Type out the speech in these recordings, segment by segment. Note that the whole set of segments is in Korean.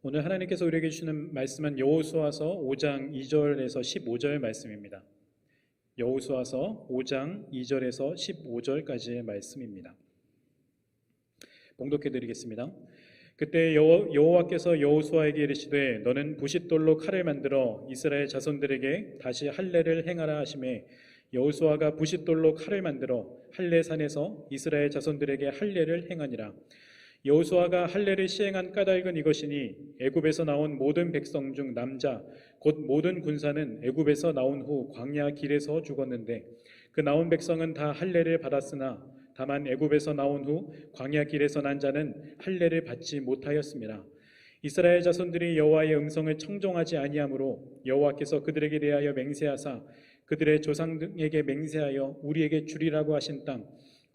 오늘 하나님께서 우리에게 주시는 말씀은 여호수아서 5장 2절에서 15절 말씀입니다. 여호수아서 5장 2절에서 15절까지의 말씀입니다. 봉독해 드리겠습니다. 그때 여호와께서 여호수아에게 이르시되 너는 부싯돌로 칼을 만들어 이스라엘 자손들에게 다시 할례를 행하라 하시매 여호수아가 부싯돌로 칼을 만들어 할례산에서 이스라엘 자손들에게 할례를 행하니라. 여호수아가 할례를 시행한 까닭은 이것이니 애굽에서 나온 모든 백성 중 남자 곧 모든 군사는 애굽에서 나온 후 광야 길에서 죽었는데 그 나온 백성은 다 할례를 받았으나 다만 애굽에서 나온 후 광야 길에서 난 자는 할례를 받지 못하였습니다. 이스라엘 자손들이 여호와의 음성을 청종하지 아니하므로 여호와께서 그들에게 대하여 맹세하사 그들의 조상에게 맹세하여 우리에게 주리라고 하신 땅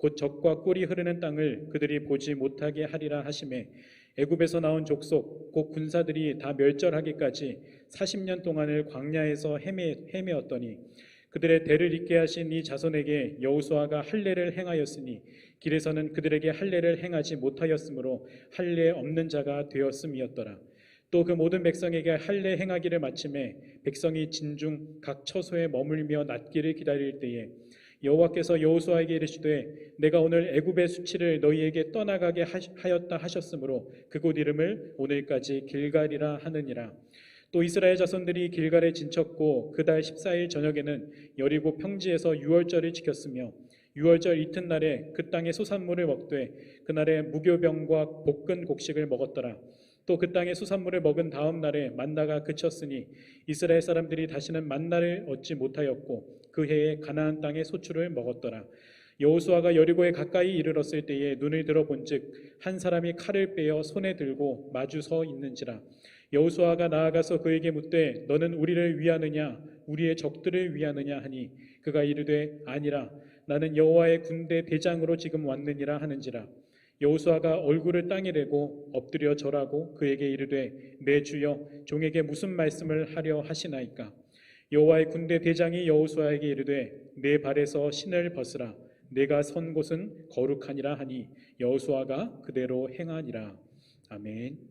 곧 젖과 꿀이 흐르는 땅을 그들이 보지 못하게 하리라 하시매 애굽에서 나온 족속 곧 군사들이 다 멸절하기까지 40년 동안을 광야에서 헤매었더니 그들의 대를 잇게 하신 이 자손에게 여호수아가 할례를 행하였으니 길에서는 그들에게 할례를 행하지 못하였으므로 할례 없는 자가 되었음이었더라. 또 그 모든 백성에게 할례 행하기를 마침에 백성이 진중 각 처소에 머물며 낫기를 기다릴 때에 여호와께서 여호수아에게 이르시되 내가 오늘 애굽의 수치를 너희에게 떠나가게 하였다 하셨으므로 그곳 이름을 오늘까지 길갈이라 하느니라. 또 이스라엘 자손들이 길갈에 진쳤고 그달 14일 저녁에는 여리고 평지에서 유월절을 지켰으며 유월절 이튿날에 그 땅의 소산물을 먹되 그날에 무교병과 볶은 곡식을 먹었더라. 또 그 땅의 수산물을 먹은 다음 날에 만나가 그쳤으니 이스라엘 사람들이 다시는 만나를 얻지 못하였고 그 해에 가나안 땅의 소출을 먹었더라. 여호수아가 여리고에 가까이 이르렀을 때에 눈을 들어 본즉 한 사람이 칼을 빼어 손에 들고 마주 서 있는지라. 여호수아가 나아가서 그에게 묻되 너는 우리를 위하느냐 우리의 적들을 위하느냐 하니 그가 이르되 아니라 나는 여호와의 군대 대장으로 지금 왔느니라 하는지라. 여호수아가 얼굴을 땅에 대고 엎드려 절하고 그에게 이르되 내 주여 종에게 무슨 말씀을 하려 하시나이까. 여호와의 군대 대장이 여호수아에게 이르되 내 발에서 신을 벗으라 내가 선 곳은 거룩하니라 하니 여호수아가 그대로 행하니라. 아멘.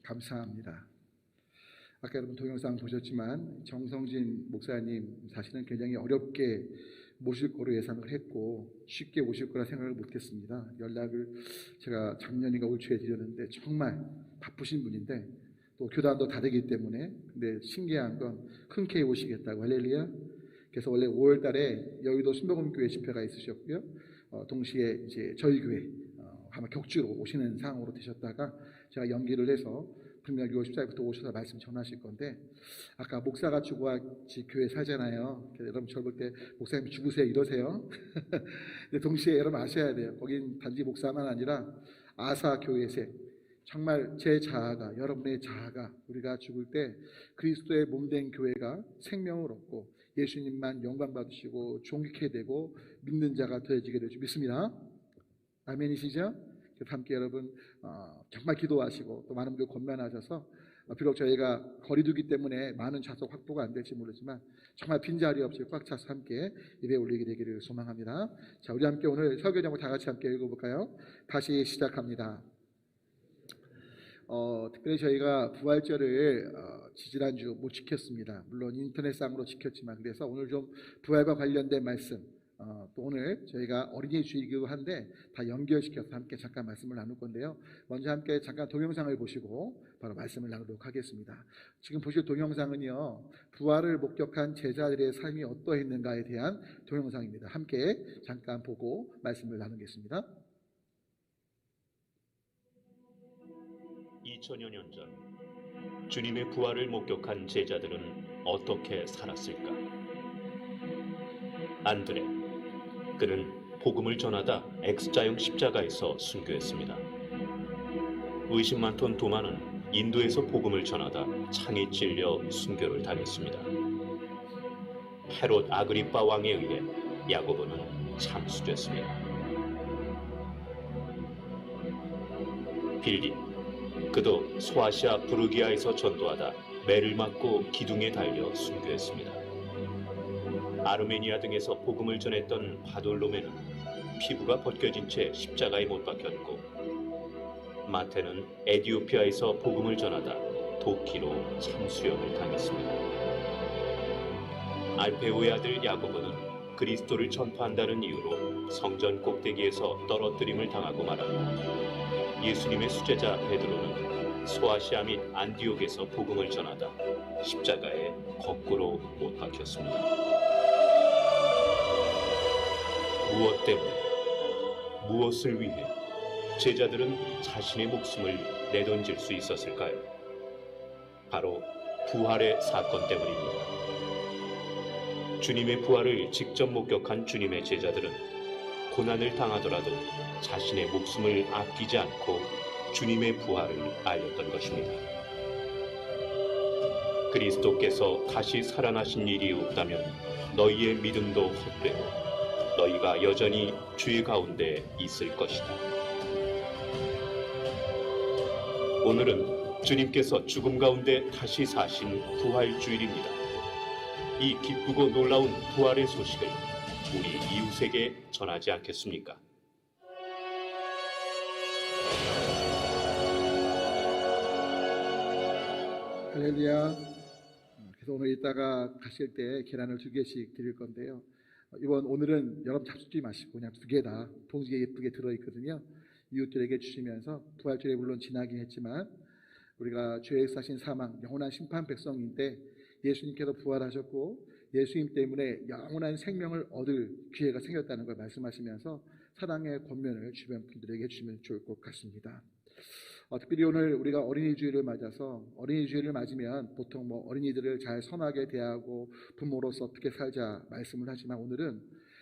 감사합니다. 아까 여러분 동영상 보셨지만 정성진 목사님 사실은 굉장히 어렵게 모실 거로 예상을 했고 쉽게 오실 거라 생각을 못했습니다. 연락을 제가 작년인가 올 초에 드렸는데 정말 바쁘신 분인데 또 교단도 다르기 때문에 근데 신기한 건 흔쾌히 오시겠다고 할렐루야. 그래서 원래 5월 달에 여의도 순복음교회 집회가 있으셨고요. 동시에 이제 저희 교회 아마 격주로 오시는 상황으로 되셨다가 제가 연기를 해서 분명 6월 14일부터 오셔서 말씀 전하실 건데 아까 목사가 죽어야지 교회 살잖아요. 여러분 저를 볼 때 목사님 죽으세요 이러세요. 근데 동시에 여러분 아셔야 돼요. 거긴 단지 목사만 아니라 아사 교회색 정말 제 자아가 여러분의 자아가 우리가 죽을 때 그리스도의 몸된 교회가 생명을 얻고 예수님만 영광 받으시고 존귀케 되고 믿는 자가 더해지게 될 줄 믿습니다. 아멘이시죠? 함께 여러분 정말 기도하시고 또 많은 분들 권면하셔서 비록 저희가 거리두기 때문에 많은 좌석 확보가 안 될지 모르지만 정말 빈자리 없이 꽉 차서 함께 예배 올리게 되기를 소망합니다. 자, 우리 함께 오늘 설교 제목 다 같이 함께 읽어볼까요? 다시 시작합니다. 특별히 저희가 부활절을 지지난주 못 지켰습니다. 물론 인터넷상으로 지켰지만 그래서 오늘 좀 부활과 관련된 말씀 또 오늘 저희가 어린이 주일이기도 한데 다 연결시켜서 함께 잠깐 말씀을 나눌 건데요. 먼저 함께 잠깐 동영상을 보시고 바로 말씀을 나누도록 하겠습니다. 지금 보실 동영상은요. 부활을 목격한 제자들의 삶이 어떠했는가에 대한 동영상입니다. 함께 잠깐 보고 말씀을 나누겠습니다. 2000여 년 전 주님의 부활을 목격한 제자들은 어떻게 살았을까? 안드레, 그는 복음을 전하다 X자형 십자가에서 순교했습니다. 의심 많던 도마는 인도에서 복음을 전하다 창에 찔려 순교를 당했습니다. 헤롯 아그리빠 왕에 의해 야고보는 참수됐습니다. 빌립, 그도 소아시아 부르기아에서 전도하다 매를 맞고 기둥에 달려 순교했습니다. 아르메니아 등에서 복음을 전했던 바돌로메는 피부가 벗겨진 채 십자가에 못 박혔고 마테는 에디오피아에서 복음을 전하다 도끼로 참수형을 당했습니다. 알페오의 아들 야고보는 그리스도를 전파한다는 이유로 성전 꼭대기에서 떨어뜨림을 당하고 말았고 예수님의 수제자 베드로는 소아시아 및 안디옥에서 복음을 전하다 십자가에 거꾸로 못 박혔습니다. 무엇 때문에, 무엇을 위해 제자들은 자신의 목숨을 내던질 수 있었을까요? 바로 부활의 사건 때문입니다. 주님의 부활을 직접 목격한 주님의 제자들은 고난을 당하더라도 자신의 목숨을 아끼지 않고 주님의 부활을 알렸던 것입니다. 그리스도께서 다시 살아나신 일이 없다면 너희의 믿음도 헛되고 너희가 여전히 죄 가운데 있을 것이다. 오늘은 주님께서 죽음 가운데 다시 사신 부활주일입니다. 이 기쁘고 놀라운 부활의 소식을 우리 이웃에게 전하지 않겠습니까? 할렐루야. 그래서 오늘 이따가 가실 때 계란을 2개씩 드릴 건데요. 오늘은 여러분 잡수지 마시고 그냥 2개 다 봉지에 예쁘게 들어있거든요. 이웃들에게 주시면서 부활절에 물론 지나긴 했지만 우리가 죄에 사신 사망, 영원한 심판 백성인데 예수님께서 부활하셨고 예수님 때문에 영원한 생명을 얻을 기회가 생겼다는 걸 말씀하시면서 사랑의 권면을 주변 분들에게 주시면 좋을 것 같습니다. 특별히 오늘 우리가 어린이 주일을 맞아서 어린이 주일을 맞으면 보통 어린이들을 잘 선하게 대하고 부모로서 어떻게 살자 말씀을 하지만 오늘은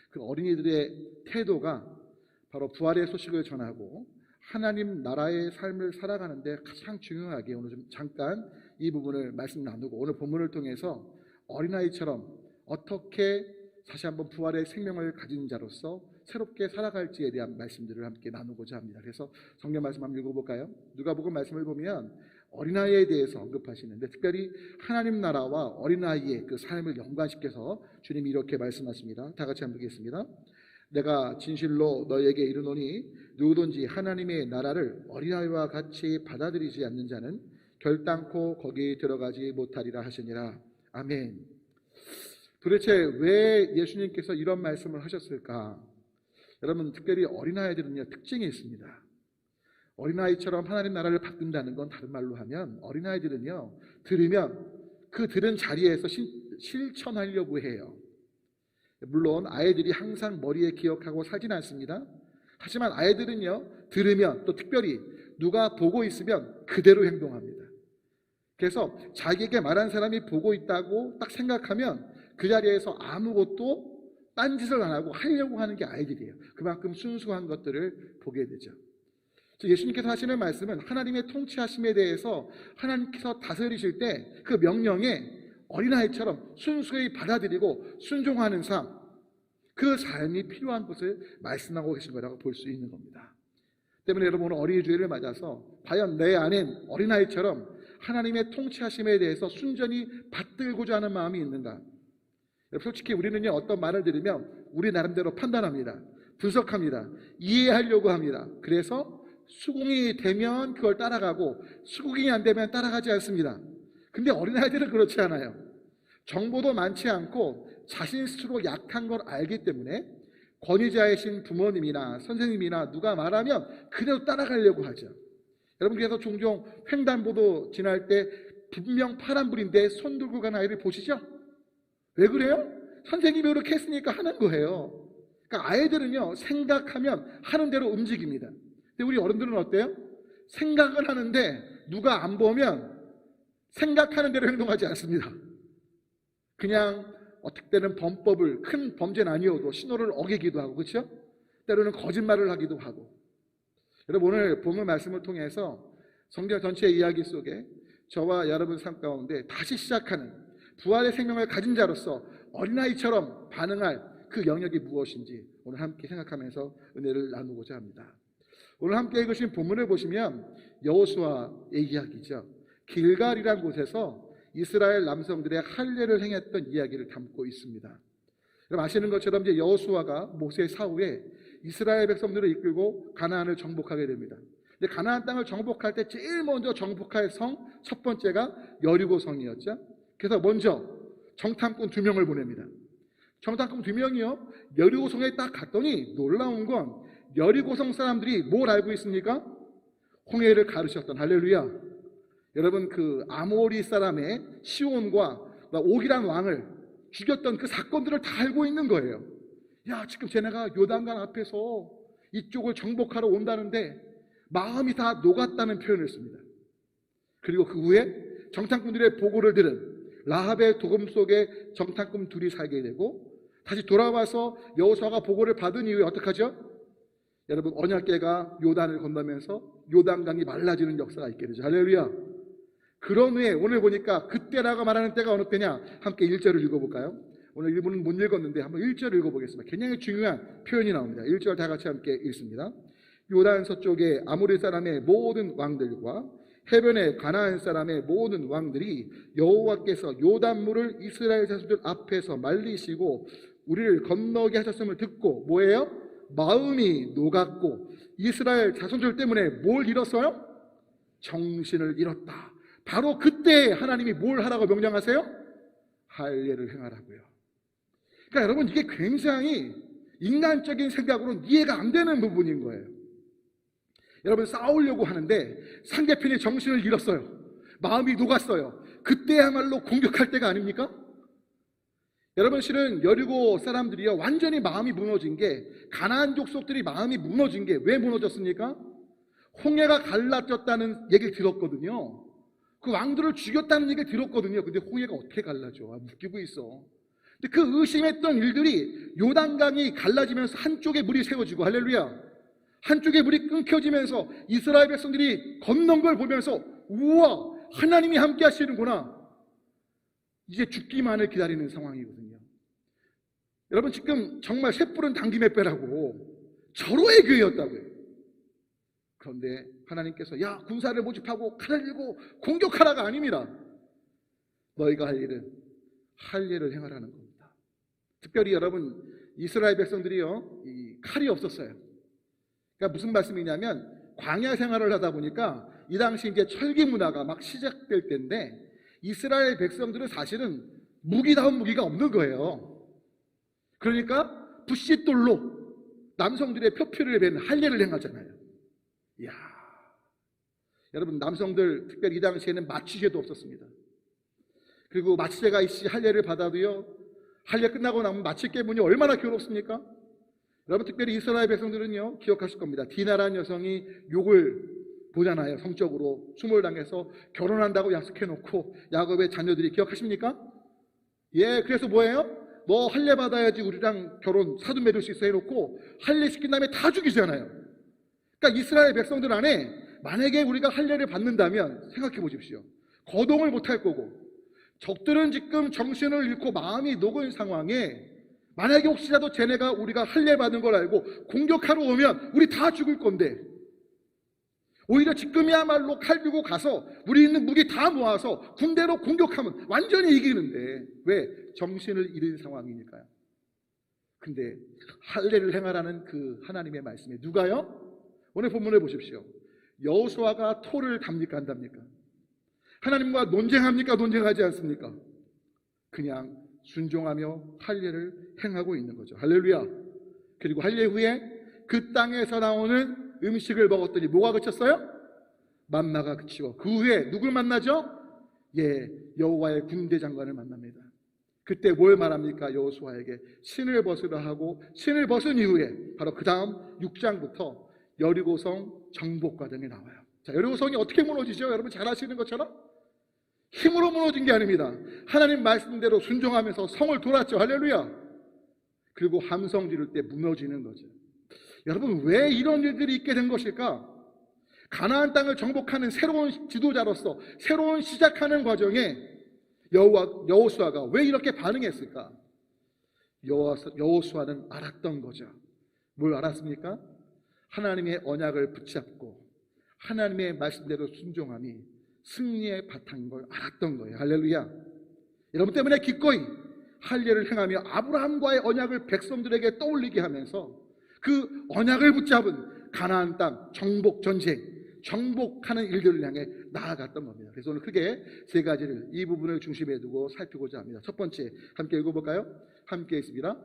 그 어린이들의 태도가 바로 부활의 소식을 전하고 하나님 나라의 삶을 살아가는데 가장 중요하게 오늘 좀 잠깐 이 부분을 말씀 나누고 오늘 본문을 통해서 어린아이처럼 어떻게 다시 한번 부활의 생명을 가진 자로서 새롭게 살아갈지에 대한 말씀들을 함께 나누고자 합니다. 그래서 성경 말씀 한번 읽어볼까요? 누가복음 말씀을 보면 어린아이에 대해서 언급하시는데 특별히 하나님 나라와 어린아이의 그 삶을 연관시켜서 주님이 이렇게 말씀하십니다. 다 같이 한번 보겠습니다. 내가 진실로 너에게 이르노니 누구든지 하나님의 나라를 어린아이와 같이 받아들이지 않는 자는 결단코 거기 들어가지 못하리라 하시니라. 아멘. 도대체 왜 예수님께서 이런 말씀을 하셨을까? 여러분, 특별히 어린아이들은요, 특징이 있습니다. 어린아이처럼 하나님 나라를 바꾼다는 건 다른 말로 하면 어린아이들은요, 들으면 그 들은 자리에서 실천하려고 해요. 물론 아이들이 항상 머리에 기억하고 살진 않습니다. 하지만 아이들은요, 들으면, 또 특별히 누가 보고 있으면 그대로 행동합니다. 그래서 자기에게 말한 사람이 보고 있다고 딱 생각하면 그 자리에서 아무것도 딴짓을 안 하고 하려고 하는 게 아이들이에요. 그만큼 순수한 것들을 보게 되죠. 예수님께서 하시는 말씀은 하나님의 통치하심에 대해서 하나님께서 다스리실 때 그 명령에 어린아이처럼 순수히 받아들이고 순종하는 삶, 그 삶이 필요한 것을 말씀하고 계신 거라고 볼 수 있는 겁니다. 때문에 여러분, 오늘 어린이 주일을 맞아서 과연 내 안엔 어린아이처럼 하나님의 통치하심에 대해서 순전히 받들고자 하는 마음이 있는가? 솔직히 우리는요, 어떤 말을 들으면 우리 나름대로 판단합니다. 분석합니다. 이해하려고 합니다. 그래서 수긍이 되면 그걸 따라가고 수긍이 안 되면 따라가지 않습니다. 근데 어린아이들은 그렇지 않아요. 정보도 많지 않고 자신 스스로 약한 걸 알기 때문에 권위자이신 부모님이나 선생님이나 누가 말하면 그대로 따라가려고 하죠. 여러분, 그래서 종종 횡단보도 지날 때 분명 파란불인데 손 들고 가는 아이를 보시죠? 왜 그래요? 선생님이 그렇게 했으니까 하는 거예요. 그러니까 아이들은요, 생각하면 하는 대로 움직입니다. 근데 우리 어른들은 어때요? 생각은 하는데 누가 안 보면 생각하는 대로 행동하지 않습니다. 그냥 어떻게 때는 범법을, 큰 범죄는 아니어도 신호를 어기기도 하고, 그렇죠? 때로는 거짓말을 하기도 하고. 여러분, 오늘 본문 말씀을 통해서 성경 전체 이야기 속에 저와 여러분 삶 가운데 다시 시작하는 부활의 생명을 가진 자로서 어린아이처럼 반응할 그 영역이 무엇인지 오늘 함께 생각하면서 은혜를 나누고자 합니다. 오늘 함께 읽으신 본문을 보시면 여호수아의 이야기죠. 길갈이라는 곳에서 이스라엘 남성들의 할례를 행했던 이야기를 담고 있습니다. 여러분, 아시는 것처럼 이제 여호수아가 모세 사후에 이스라엘 백성들을 이끌고 가나안을 정복하게 됩니다. 근데 가나안 땅을 정복할 때 제일 먼저 정복할 성 첫 번째가 여리고성이었죠. 그래서 먼저 정탐꾼 2명을 보냅니다. 정탐꾼 2명이요, 여리고성에 딱 갔더니 놀라운 건 여리고성 사람들이 뭘 알고 있습니까? 홍해를 가르셨던, 할렐루야. 여러분, 그 아모리 사람의 시온과 옥이란 왕을 죽였던 그 사건들을 다 알고 있는 거예요. 야, 지금 쟤네가 요단강 앞에서 이쪽을 정복하러 온다는데 마음이 다 녹았다는 표현을 씁니다. 그리고 그 후에 정탐꾼들의 보고를 들은 라합의 도금 속에 정탐꾼 2이 살게 되고, 다시 돌아와서 여호수아가 보고를 받은 이후에 어떡하죠? 여러분, 언약궤가 요단을 건너면서 요단강이 말라지는 역사가 있게 되죠. 할렐루야. 그런 후에 오늘 보니까 그때라고 말하는 때가 어느 때냐? 함께 1절을 읽어볼까요? 오늘 1부는 못 읽었는데 한번 1절을 읽어보겠습니다. 굉장히 중요한 표현이 나옵니다. 1절 다 같이 함께 읽습니다. 요단 서쪽의 아모리 사람의 모든 왕들과 해변의 가나안 사람의 모든 왕들이 여호와께서 요단물을 이스라엘 자손들 앞에서 말리시고 우리를 건너게 하셨음을 듣고 뭐예요? 마음이 녹았고 이스라엘 자손들 때문에 뭘 잃었어요? 정신을 잃었다. 바로 그때 하나님이 뭘 하라고 명령하세요? 할례를 행하라고요. 그러니까 여러분, 이게 굉장히 인간적인 생각으로는 이해가 안 되는 부분인 거예요. 여러분, 싸우려고 하는데 상대편이 정신을 잃었어요. 마음이 녹았어요. 그때야말로 공격할 때가 아닙니까? 여러분, 실은 여리고 사람들이요, 완전히 마음이 무너진 게, 가나안 족속들이 마음이 무너진 게 왜 무너졌습니까? 홍해가 갈라졌다는 얘기를 들었거든요. 그 왕들을 죽였다는 얘기를 들었거든요. 근데 홍해가 어떻게 갈라져? 묶이고 있어. 근데 그 의심했던 일들이 요단강이 갈라지면서 한쪽에 물이 세워지고, 할렐루야, 한쪽에 물이 끊겨지면서 이스라엘 백성들이 건넌 걸 보면서 우와, 하나님이 함께 하시는구나. 이제 죽기만을 기다리는 상황이거든요. 여러분, 지금 정말 쇳불은 당김에 빼라고 절호의 교회였다고요. 그런데 하나님께서 야, 군사를 모집하고 칼을 들고 공격하라가 아닙니다. 너희가 할 일은 할례를 행하라는 겁니다. 특별히 여러분, 이스라엘 백성들이요, 이 칼이 없었어요. 그러니까 무슨 말씀이냐면 광야 생활을 하다 보니까 이 당시 이제 철기 문화가 막 시작될 때인데 이스라엘 백성들은 사실은 무기다운 무기가 없는 거예요. 그러니까 붓싯돌로 남성들의 표피를 벤 할례를 행하잖아요. 이야, 여러분 남성들 특별히 이 당시에는 마취제도 없었습니다. 그리고 마취제가 있이 할례를 받아도요, 할례 끝나고 나면 마취 깨문이 얼마나 괴롭습니까? 여러분 특별히 이스라엘 백성들은요 기억하실 겁니다. 디나라는 여성이 욕을 보잖아요. 성적으로 수모를 당해서 결혼한다고 약속해놓고 야곱의 자녀들이 기억하십니까? 예, 그래서 뭐예요? 너 할례 받아야지 우리랑 결혼 사돈 맺을 수 있어 해놓고 할례 시킨 다음에 다 죽이잖아요. 그러니까 이스라엘 백성들 안에 만약에 우리가 할례를 받는다면 생각해 보십시오. 거동을 못할 거고 적들은 지금 정신을 잃고 마음이 녹은 상황에 만약에 혹시라도 쟤네가 우리가 할례 받은 걸 알고 공격하러 오면 우리 다 죽을 건데 오히려 지금이야말로 칼 들고 가서 우리 있는 무기 다 모아서 군대로 공격하면 완전히 이기는데 왜? 정신을 잃은 상황이니까요. 근데 할례를 행하라는 그 하나님의 말씀에 누가요? 오늘 본문을 보십시오. 여호수아가 토를 답니까 안 답니까? 하나님과 논쟁합니까 논쟁하지 않습니까? 그냥 순종하며 할례를 행하고 있는 거죠. 할렐루야. 그리고 할례 후에 그 땅에서 나오는 음식을 먹었더니 뭐가 그쳤어요? 만나가 그치고 그 후에 누굴 만나죠? 예, 여호와의 군대 장관을 만납니다. 그때 뭘 말합니까? 여호수아에게 신을 벗으라 하고 신을 벗은 이후에 바로 그 다음 6장부터 여리고성 정복 과정이 나와요. 자, 여리고성이 어떻게 무너지죠? 여러분 잘 아시는 것처럼 힘으로 무너진 게 아닙니다. 하나님 말씀대로 순종하면서 성을 돌았죠. 할렐루야. 그리고 함성 지를 때 무너지는 거죠. 여러분 왜 이런 일들이 있게 된 것일까? 가나안 땅을 정복하는 새로운 지도자로서 새로운 시작하는 과정에 여호수아가 왜 이렇게 반응했을까? 여호수아는 알았던 거죠. 뭘 알았습니까? 하나님의 언약을 붙잡고 하나님의 말씀대로 순종함이 승리의 바탕인 걸 알았던 거예요. 할렐루야. 여러분 때문에 기꺼이 할례를 행하며 아브라함과의 언약을 백성들에게 떠올리게 하면서 그 언약을 붙잡은 가나안 땅 정복 전쟁, 정복하는 일들을 향해 나아갔던 겁니다. 그래서 오늘 크게 세 가지를 이 부분을 중심에 두고 살피고자 합니다. 첫 번째, 함께 읽어볼까요? 함께 있습니다.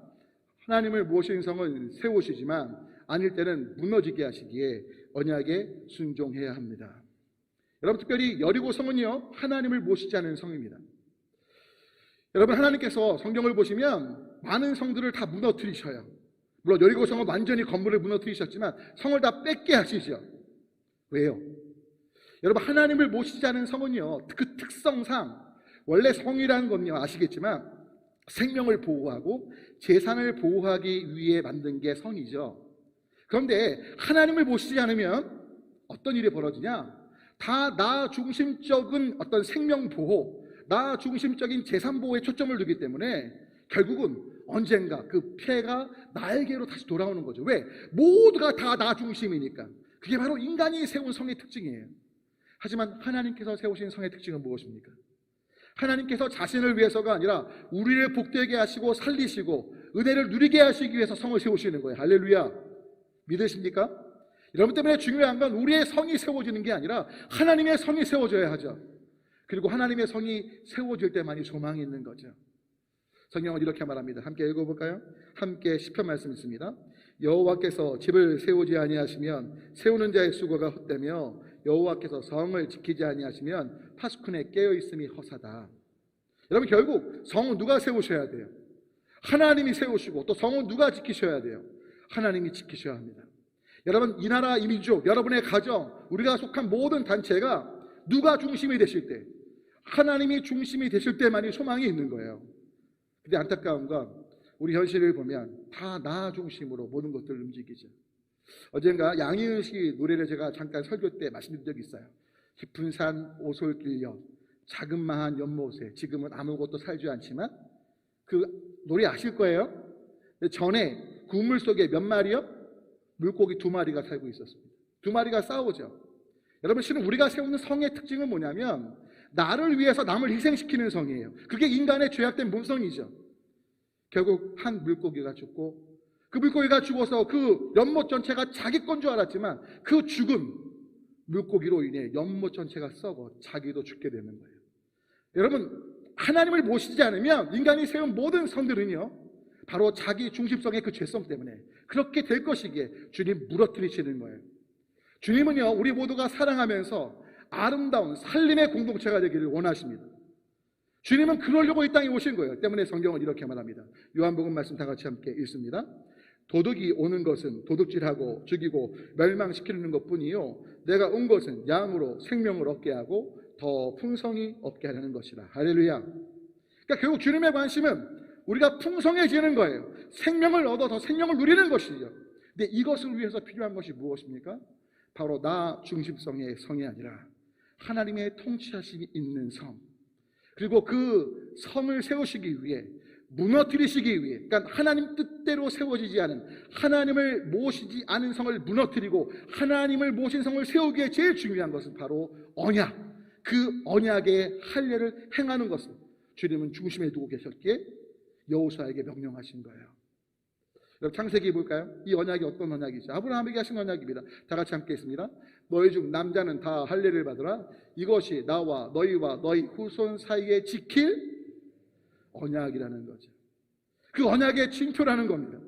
하나님을 모신 성은 세우시지만 아닐 때는 무너지게 하시기에 언약에 순종해야 합니다. 여러분 특별히 여리고 성은요 하나님을 모시지 않은 성입니다. 여러분 하나님께서 성경을 보시면 많은 성들을 다 무너뜨리셔요. 물론 여리고 성은 완전히 건물을 무너뜨리셨지만 성을 다 뺏게 하시죠. 왜요? 여러분 하나님을 모시지 않은 성은요 그 특성상 원래 성이라는 건요 아시겠지만 생명을 보호하고 재산을 보호하기 위해 만든 게 성이죠. 그런데 하나님을 모시지 않으면 어떤 일이 벌어지냐? 다 나 중심적인 어떤 생명 보호, 나 중심적인 재산 보호에 초점을 두기 때문에 결국은 언젠가 그 피해가 나에게로 다시 돌아오는 거죠. 왜? 모두가 다 나 중심이니까. 그게 바로 인간이 세운 성의 특징이에요. 하지만 하나님께서 세우신 성의 특징은 무엇입니까? 하나님께서 자신을 위해서가 아니라 우리를 복되게 하시고 살리시고 은혜를 누리게 하시기 위해서 성을 세우시는 거예요. 할렐루야. 믿으십니까? 여러분 때문에 중요한 건 우리의 성이 세워지는 게 아니라 하나님의 성이 세워져야 하죠. 그리고 하나님의 성이 세워질 때만이 소망이 있는 거죠. 성경은 이렇게 말합니다. 함께 읽어볼까요? 함께 시편 말씀 있습니다. 여호와께서 집을 세우지 아니하시면 세우는 자의 수고가 헛되며 여호와께서 성을 지키지 아니하시면 파수꾼의 깨어있음이 허사다. 여러분 결국 성은 누가 세우셔야 돼요? 하나님이 세우시고 또 성은 누가 지키셔야 돼요? 하나님이 지키셔야 합니다. 여러분 이 나라 이 민족 여러분의 가정 우리가 속한 모든 단체가 누가 중심이 되실 때 하나님이 중심이 되실 때만이 소망이 있는 거예요. 근데 안타까운 건 우리 현실을 보면 다 나 중심으로 모든 것들을 움직이죠. 어젠가 양희은 씨 노래를 제가 잠깐 설교 때 말씀드린 적이 있어요. 깊은 산 오솔길역 자그마한 연못에 지금은 아무것도 살지 않지만 그 노래 아실 거예요. 전에 그물 속에 몇 마리요? 물고기 2마리가 살고 있었습니다. 2마리가 싸우죠. 여러분 실은 우리가 세우는 성의 특징은 뭐냐면 나를 위해서 남을 희생시키는 성이에요. 그게 인간의 죄악된 본성이죠. 결국 한 물고기가 죽고 그 물고기가 죽어서 그 연못 전체가 자기 건 줄 알았지만 그 죽음 물고기로 인해 연못 전체가 썩어 자기도 죽게 되는 거예요. 여러분, 하나님을 모시지 않으면 인간이 세운 모든 성들은요, 바로 자기 중심성의 그 죄성 때문에 그렇게 될 것이기에 주님 무너뜨리시는 거예요. 주님은요, 우리 모두가 사랑하면서 아름다운 살림의 공동체가 되기를 원하십니다. 주님은 그러려고 이 땅에 오신 거예요. 때문에 성경은 이렇게 말합니다. 요한복음 말씀 다 같이 함께 읽습니다. 도둑이 오는 것은 도둑질하고 죽이고 멸망시키는 것뿐이요, 내가 온 것은 양으로 생명을 얻게 하고 더 풍성히 얻게 하려는 것이라. 할렐루야. 그러니까 결국 주님의 관심은 우리가 풍성해지는 거예요. 생명을 얻어 더 생명을 누리는 것이죠. 근데 이것을 위해서 필요한 것이 무엇입니까? 바로 나 중심성의 성이 아니라 하나님의 통치하심이 있는 성, 그리고 그 성을 세우시기 위해, 무너뜨리시기 위해, 그러니까 하나님 뜻대로 세워지지 않은, 하나님을 모시지 않은 성을 무너뜨리고 하나님을 모신 성을 세우기 위해 제일 중요한 것은 바로 언약, 그 언약의 할례를 행하는 것을 주님은 중심에 두고 계셨기에 여호수아에게 명령하신 거예요. 여러분, 창세기 볼까요? 이 언약이 어떤 언약이죠? 아브라함에게 하신 언약입니다. 다 같이 함께 했습니다. 너희 중 남자는 다 할례를 받으라. 이것이 나와 너희와 너희 후손 사이에 지킬 언약이라는 거죠. 그 언약의 징표라는 겁니다.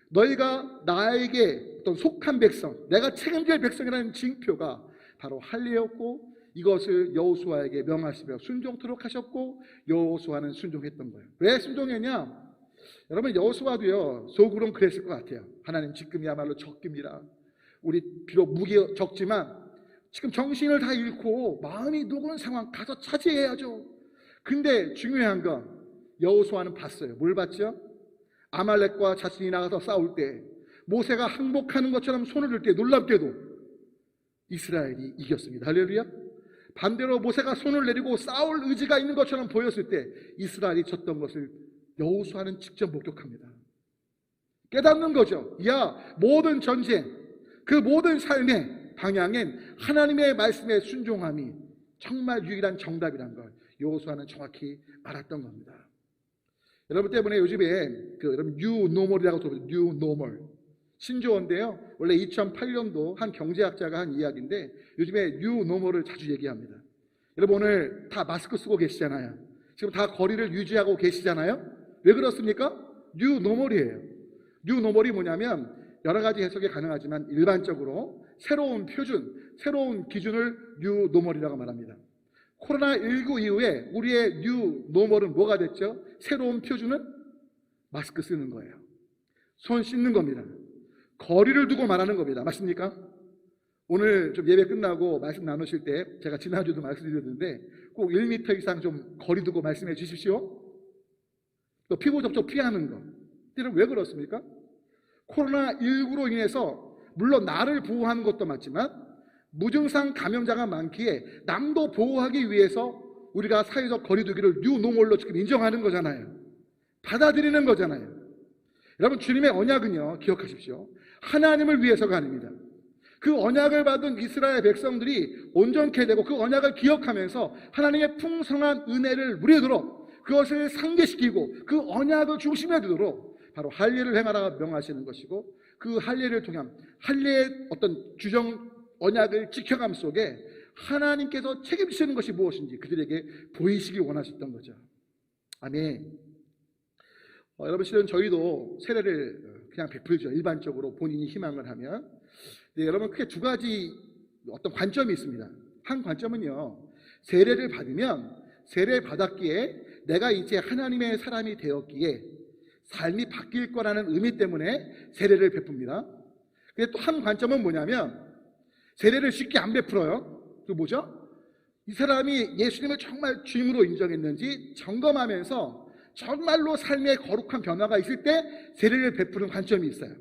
너희가 나에게 어떤 속한 백성, 내가 책임질 백성이라는 징표가 바로 할례였고, 이것을 여호수아에게 명하시며 순종토록 하셨고, 여호수아는 순종했던 거예요. 왜 순종했냐? 여러분, 여호수아도요, 속으로는 그랬을 것 같아요. 하나님, 지금이야말로 적깁니다. 우리 비록 무기 적지만 지금 정신을 다 잃고 마음이 녹은 상황, 가서 차지해야죠. 근데 중요한 건 여호수아는 봤어요. 뭘 봤죠? 아말렉과 자신이 나가서 싸울 때 모세가 항복하는 것처럼 손을 들 때 놀랍게도 이스라엘이 이겼습니다. 할렐루야. 반대로 모세가 손을 내리고 싸울 의지가 있는 것처럼 보였을 때 이스라엘이 졌던 것을 여호수아는 직접 목격합니다. 깨닫는 거죠. 야, 모든 전쟁, 그 모든 삶의 방향엔 하나님의 말씀에 순종함이 정말 유일한 정답이란 걸 여호수아는 정확히 알았던 겁니다. 여러분 때문에 요즘에 여러분 뉴 노멀이라고 들어보죠. 뉴 노멀. 신조어인데요. 원래 2008년도 한 경제학자가 한 이야기인데 요즘에 뉴 노멀을 자주 얘기합니다. 여러분 오늘 다 마스크 쓰고 계시잖아요. 지금 다 거리를 유지하고 계시잖아요. 왜 그렇습니까? 뉴 노멀이에요. 뉴 노멀이 뭐냐면 여러 가지 해석이 가능하지만 일반적으로 새로운 표준, 새로운 기준을 뉴 노멀이라고 말합니다. 코로나19 이후에 우리의 뉴 노멀은 뭐가 됐죠? 새로운 표준은 마스크 쓰는 거예요. 손 씻는 겁니다. 거리를 두고 말하는 겁니다. 맞습니까? 오늘 좀 예배 끝나고 말씀 나누실 때 제가 지난주도 말씀드렸는데 꼭 1m 이상 좀 거리 두고 말씀해 주십시오. 또 피부 접촉 피하는 거. 이들은 왜 그렇습니까? 코로나19로 인해서 물론 나를 보호하는 것도 맞지만 무증상 감염자가 많기에 남도 보호하기 위해서 우리가 사회적 거리두기를 뉴노멀로 지금 인정하는 거잖아요. 받아들이는 거잖아요. 여러분 주님의 언약은요, 기억하십시오. 하나님을 위해서가 아닙니다. 그 언약을 받은 이스라엘 백성들이 온전케 되고 그 언약을 기억하면서 하나님의 풍성한 은혜를 누리도록 그것을 상기시키고 그 언약을 중심에 두도록 바로 할례를 행하라 명하시는 것이고, 그 할례를 통한 할례의 어떤 규정 언약을 지켜감 속에 하나님께서 책임지시는 것이 무엇인지 그들에게 보이시기 원하셨던 거죠. 아멘. 여러분 실은 저희도 세례를 그냥 베풀죠. 일반적으로 본인이 희망을 하면. 네, 여러분 크게 두 가지 어떤 관점이 있습니다. 한 관점은요, 세례를 받으면 세례를 받았기에 내가 이제 하나님의 사람이 되었기에 삶이 바뀔 거라는 의미 때문에 세례를 베풉니다. 근데 또 한 관점은 뭐냐면 세례를 쉽게 안 베풀어요. 그 뭐죠? 이 사람이 예수님을 정말 주임으로 인정했는지 점검하면서 정말로 삶의 거룩한 변화가 있을 때 세례를 베푸는 관점이 있어요.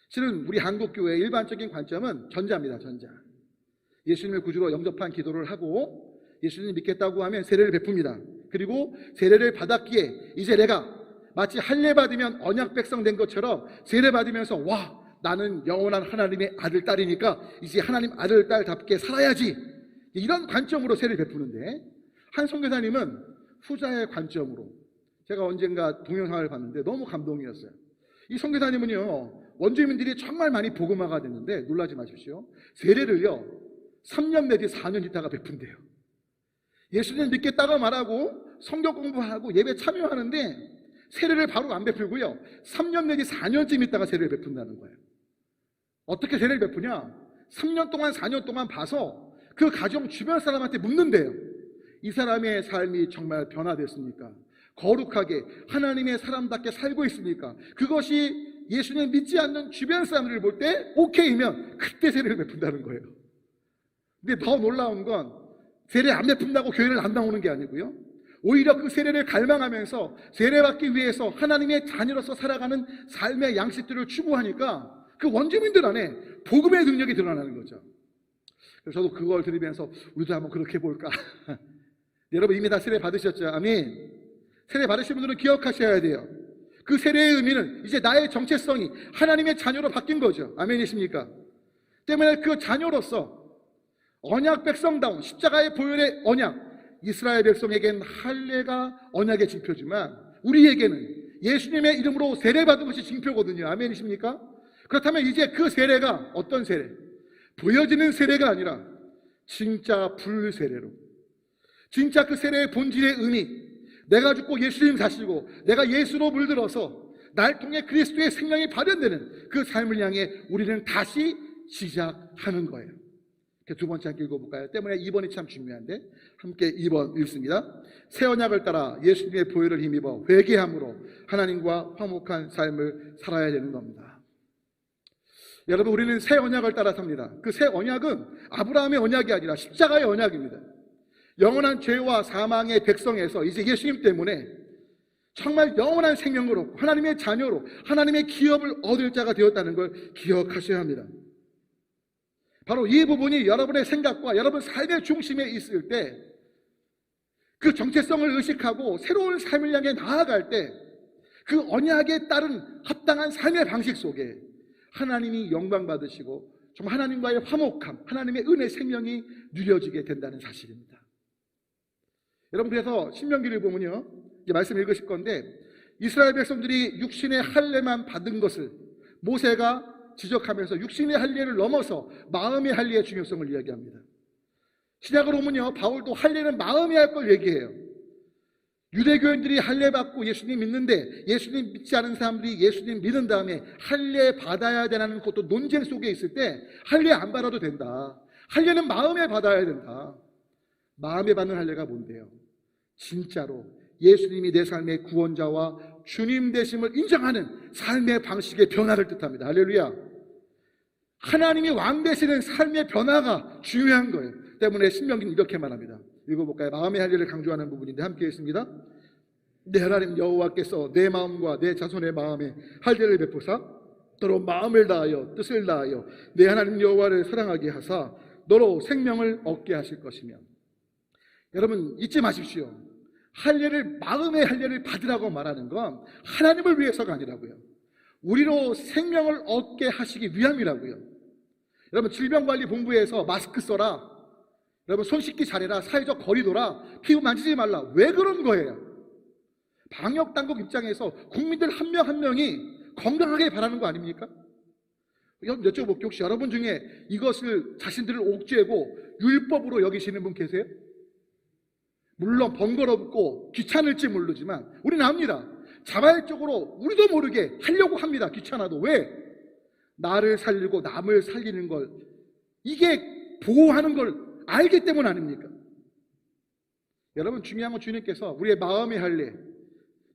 실은 우리 한국교회의 일반적인 관점은 전자입니다. 전자. 예수님을 구주로 영접한 기도를 하고 예수님 믿겠다고 하면 세례를 베풉니다. 그리고 세례를 받았기에 이제 내가 마치 할례 받으면 언약 백성 된 것처럼 세례 받으면서 와, 나는 영원한 하나님의 아들 딸이니까 이제 하나님 아들 딸답게 살아야지, 이런 관점으로 세례를 베푸는데, 한 선교사님은 후자의 관점으로, 제가 언젠가 동영상을 봤는데 너무 감동이었어요. 이 선교사님은요, 원주민들이 정말 많이 복음화가 됐는데 놀라지 마십시오. 세례를요 3년 내지 4년 있다가 베푼대요. 예수님 믿겠다고 말하고 성경 공부하고 예배 참여하는데 세례를 바로 안 베풀고요. 3년 내지 4년쯤 있다가 세례를 베푼다는 거예요. 어떻게 세례를 베푸냐? 3년 동안 4년 동안 봐서 그 가정 주변 사람한테 묻는데요. 이 사람의 삶이 정말 변화됐습니까? 거룩하게 하나님의 사람답게 살고 있습니까? 그것이 예수님 믿지 않는 주변 사람들을 볼 때 오케이면 그때 세례를 베푼다는 거예요. 근데 더 놀라운 건 세례 안 베푼다고 교회를 안 나오는 게 아니고요. 오히려 그 세례를 갈망하면서 세례받기 위해서 하나님의 자녀로서 살아가는 삶의 양식들을 추구하니까 그 원주민들 안에 복음의 능력이 드러나는 거죠. 그래서 저도 그걸 들으면서 우리도 한번 그렇게 해볼까. 여러분 이미 다 세례 받으셨죠? 아멘. 세례 받으신 분들은 기억하셔야 돼요. 그 세례의 의미는 이제 나의 정체성이 하나님의 자녀로 바뀐 거죠. 아멘이십니까? 때문에 그 자녀로서 언약 백성다운 십자가의 보혈의 언약, 이스라엘 백성에겐 할례가 언약의 징표지만 우리에게는 예수님의 이름으로 세례받은 것이 징표거든요. 아멘이십니까? 그렇다면 이제 그 세례가 어떤 세례? 보여지는 세례가 아니라 진짜 불세례로, 진짜 그 세례의 본질의 의미, 내가 죽고 예수님 사시고 내가 예수로 물들어서 날 통해 그리스도의 생명이 발현되는 그 삶을 향해 우리는 다시 시작하는 거예요. 두 번째 함께 읽어볼까요? 때문에 2번이 참 중요한데 함께 2번 읽습니다. 새 언약을 따라 예수님의 보혈을 힘입어 회개함으로 하나님과 화목한 삶을 살아야 되는 겁니다. 여러분 우리는 새 언약을 따라 삽니다. 그 새 언약은 아브라함의 언약이 아니라 십자가의 언약입니다. 영원한 죄와 사망의 백성에서 이제 예수님 때문에 정말 영원한 생명을 얻고 하나님의 자녀로 하나님의 기업을 얻을 자가 되었다는 걸 기억하셔야 합니다. 바로 이 부분이 여러분의 생각과 여러분 삶의 중심에 있을 때 그 정체성을 의식하고 새로운 삶을 향해 나아갈 때 그 언약에 따른 합당한 삶의 방식 속에 하나님이 영광 받으시고 정말 하나님과의 화목함, 하나님의 은혜 생명이 누려지게 된다는 사실입니다. 여러분 그래서 신명기를 보면요, 이제 말씀 읽으실 건데 이스라엘 백성들이 육신의 할례만 받은 것을 모세가 지적하면서 육신의 할례를 넘어서 마음의 할례의 중요성을 이야기합니다. 신약으로 보면요, 바울도 할례는 마음이 할 걸 얘기해요. 유대교인들이 할례 받고 예수님 믿는데 예수님 믿지 않은 사람들이 예수님 믿은 다음에 할례 받아야 되는 것도 논쟁 속에 있을 때 할례 안 받아도 된다. 할례는 마음에 받아야 된다. 마음에 받는 할례가 뭔데요? 진짜로 예수님이 내 삶의 구원자와 주님 되심을 인정하는 삶의 방식의 변화를 뜻합니다. 할렐루야. 하나님이 왕 되시는 삶의 변화가 중요한 거예요. 때문에 신명기는 이렇게 말합니다. 읽어볼까요? 마음의 할례를 강조하는 부분인데 함께 읽습니다. 내 하나님 여호와께서 내 마음과 내 자손의 마음에 할례를 베푸사 너로 마음을 다하여 뜻을 다하여 내 하나님 여호와를 사랑하게 하사 너로 생명을 얻게 하실 것이며. 여러분 잊지 마십시오. 할례를 마음의 할례를 받으라고 말하는 건 하나님을 위해서가 아니라고요. 우리로 생명을 얻게 하시기 위함이라고요. 여러분 질병관리본부에서 마스크 써라, 여러분 손 씻기 잘해라, 사회적 거리둬라, 피부 만지지 말라. 왜 그런 거예요? 방역당국 입장에서 국민들 한 명 한 명이 건강하게 바라는 거 아닙니까? 여쭤볼게요. 혹시 여러분 중에 이것을 자신들을 옥죄고 율법으로 여기시는 분 계세요? 물론 번거롭고 귀찮을지 모르지만 우리는 압니다. 자발적으로 우리도 모르게 하려고 합니다. 귀찮아도. 왜? 나를 살리고 남을 살리는 걸, 이게 보호하는 걸 알기 때문 아닙니까? 여러분 중요한 건 주님께서 우리의 마음의 할례,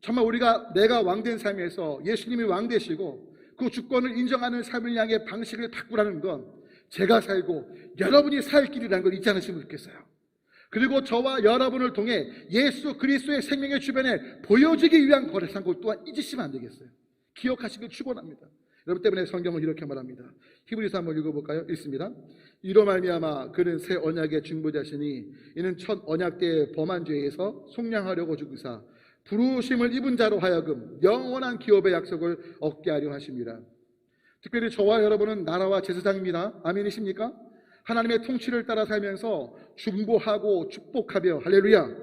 정말 우리가 내가 왕된 삶에서 예수님이 왕 되시고 그 주권을 인정하는 삶을 향해 방식을 바꾸라는 건 제가 살고 여러분이 살 길이라는 걸 잊지 않으시면 좋겠어요. 그리고 저와 여러분을 통해 예수 그리스도의 생명의 주변에 보여지기 위한 거래산 것 또한 잊으시면 안 되겠어요. 기억하시길 축원합니다. 여러분 때문에 성경은 이렇게 말합니다. 히브리서 한번 읽어볼까요? 읽습니다. 이로 말미암아 그는 새 언약의 중보자시니 이는 첫 언약 때의 범한 죄에서 속량하려고 죽으사 부르심을 입은 자로 하여금 영원한 기업의 약속을 얻게 하려 하십니다. 특별히 저와 여러분은 나라와 제사장입니다. 아멘이십니까? 하나님의 통치를 따라 살면서 중보하고 축복하며 할렐루야,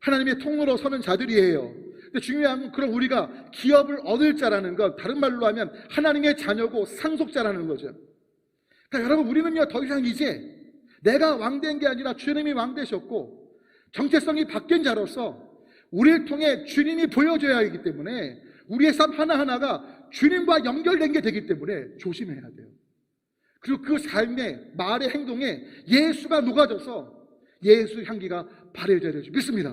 하나님의 통로로 서는 자들이에요. 근데 중요한 건 그럼 우리가 기업을 얻을 자라는 건 다른 말로 하면 하나님의 자녀고 상속자라는 거죠. 그러니까 여러분 우리는요 더 이상 이제 내가 왕된 게 아니라 주님이 왕되셨고 정체성이 바뀐 자로서 우리를 통해 주님이 보여줘야 하기 때문에 우리의 삶 하나하나가 주님과 연결된 게 되기 때문에 조심해야 돼요. 그리고 그 삶의 말의 행동에 예수가 녹아져서 예수 향기가 발해져야 되죠. 믿습니다.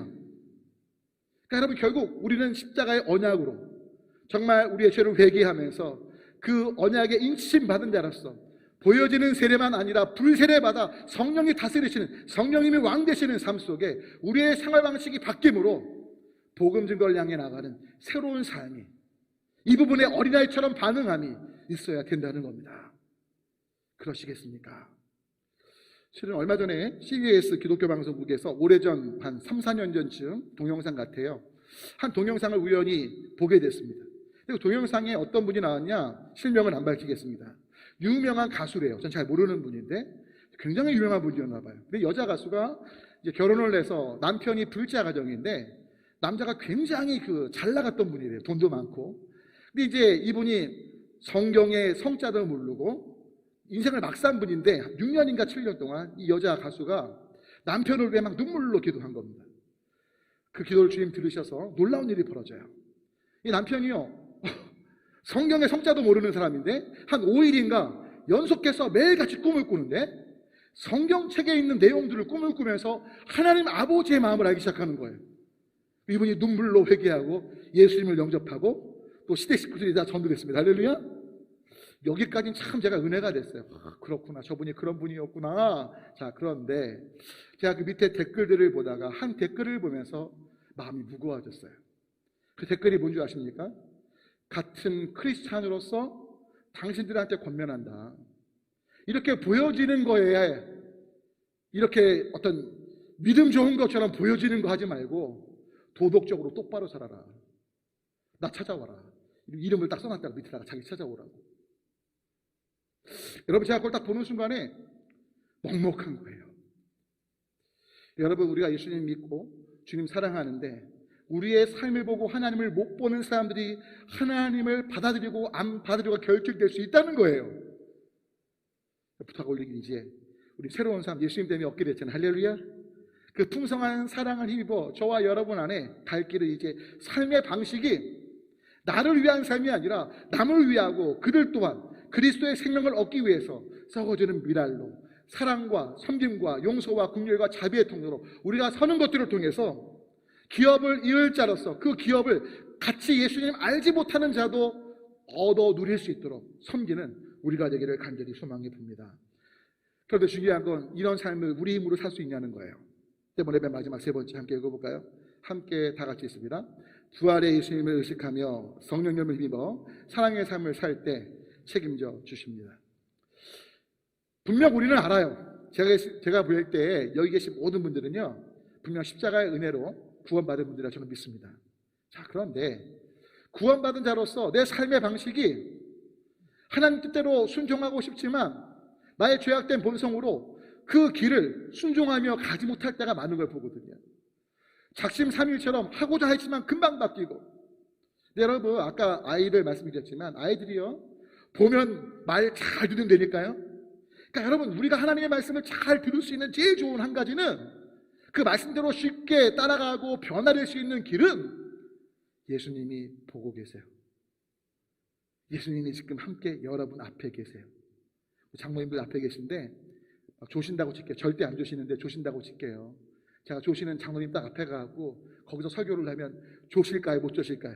그러니까 여러분, 결국 우리는 십자가의 언약으로 정말 우리의 죄를 회개하면서 그 언약에 인치심 받은 자로서 보여지는 세례만 아니라 불세례 받아 성령이 다스리시는, 성령님이 왕 되시는 삶 속에 우리의 생활 방식이 바뀜으로 복음 증거를 향해 나가는 새로운 삶이, 이 부분에 어린아이처럼 반응함이 있어야 된다는 겁니다. 그러시겠습니까? 실은 얼마 전에 CBS 기독교 방송국에서 오래전 한 3, 4년 전쯤 동영상 같아요. 한 동영상을 우연히 보게 됐습니다. 그리고 동영상에 어떤 분이 나왔냐? 실명은 안 밝히겠습니다. 유명한 가수래요. 전 잘 모르는 분인데 굉장히 유명한 분이었나 봐요. 근데 여자 가수가 이제 결혼을 해서 남편이 불자 가정인데 남자가 굉장히 잘 나갔던 분이래요. 돈도 많고. 근데 이제 이분이 성경의 성자도 모르고 인생을 막 산 분인데 6년인가 7년 동안 이 여자 가수가 남편을 위해 막 눈물로 기도한 겁니다. 그 기도를 주님 들으셔서 놀라운 일이 벌어져요. 이 남편이요, 성경의 성자도 모르는 사람인데 한 5일인가 연속해서 매일같이 꿈을 꾸는데 성경책에 있는 내용들을 꿈을 꾸면서 하나님 아버지의 마음을 알기 시작하는 거예요. 이분이 눈물로 회개하고 예수님을 영접하고 또 시대 식구들이 다 전도됐습니다. 할렐루야. 여기까지는 참 제가 은혜가 됐어요. 그렇구나, 저분이 그런 분이었구나. 자, 그런데 제가 그 밑에 댓글들을 보다가 한 댓글을 보면서 마음이 무거워졌어요. 그 댓글이 뭔지 아십니까? 같은 크리스찬으로서 당신들한테 권면한다. 이렇게 보여지는 거에 이렇게 어떤 믿음 좋은 것처럼 보여지는 거 하지 말고 도덕적으로 똑바로 살아라. 나 찾아와라. 이름을 딱 써놨다가 밑에다가 자기 찾아오라고. 여러분, 제가 그걸 딱 보는 순간에 먹먹한 거예요. 여러분, 우리가 예수님 믿고 주님 사랑하는데 우리의 삶을 보고 하나님을 못 보는 사람들이 하나님을 받아들이고 안 받아들이고 결정될 수 있다는 거예요. 부탁 올리긴 이제 우리 새로운 삶 예수님 때문에 얻게 됐잖아요. 할렐루야. 그 풍성한 사랑을 힘입어 저와 여러분 안에 갈 길은 이제 삶의 방식이 나를 위한 삶이 아니라 남을 위하고 그들 또한 그리스도의 생명을 얻기 위해서 썩어지는 미랄로 사랑과 섬김과 용서와 긍휼과 자비의 통로로 우리가 서는 것들을 통해서 기업을 이을 자로서 그 기업을 같이 예수님 알지 못하는 자도 얻어 누릴 수 있도록 섬기는 우리가 되기를 간절히 소망해 봅니다. 그런데 중요한 건 이런 삶을 우리 힘으로 살 수 있냐는 거예요. 때문에 맨 마지막 세 번째 함께 읽어볼까요? 함께 다 같이 있습니다. 부활의 예수님을 의식하며 성령님을 힘입어 사랑의 삶을 살 때 책임져 주십니다. 분명 우리는 알아요. 제가 볼 때 여기 계신 모든 분들은요, 분명 십자가의 은혜로 구원받은 분들이라 저는 믿습니다. 자, 그런데 구원받은 자로서 내 삶의 방식이 하나님 뜻대로 순종하고 싶지만 나의 죄악된 본성으로 그 길을 순종하며 가지 못할 때가 많은 걸 보거든요. 작심삼일처럼 하고자 했지만 금방 바뀌고. 근데 여러분, 아까 아이들 말씀드렸지만 아이들이요, 보면 말 잘 듣는 데니까요. 그러니까 여러분, 우리가 하나님의 말씀을 잘 들을 수 있는 제일 좋은 한 가지는 그 말씀대로 쉽게 따라가고 변화될 수 있는 길은 예수님이 보고 계세요. 예수님이 지금 함께 여러분 앞에 계세요. 장모님들 앞에 계신데 조신다고 칠게요. 절대 안 조시는데 조신다고 칠게요. 제가 조시는 장모님 딱 앞에 가고 거기서 설교를 하면 조실까요? 못 조실까요?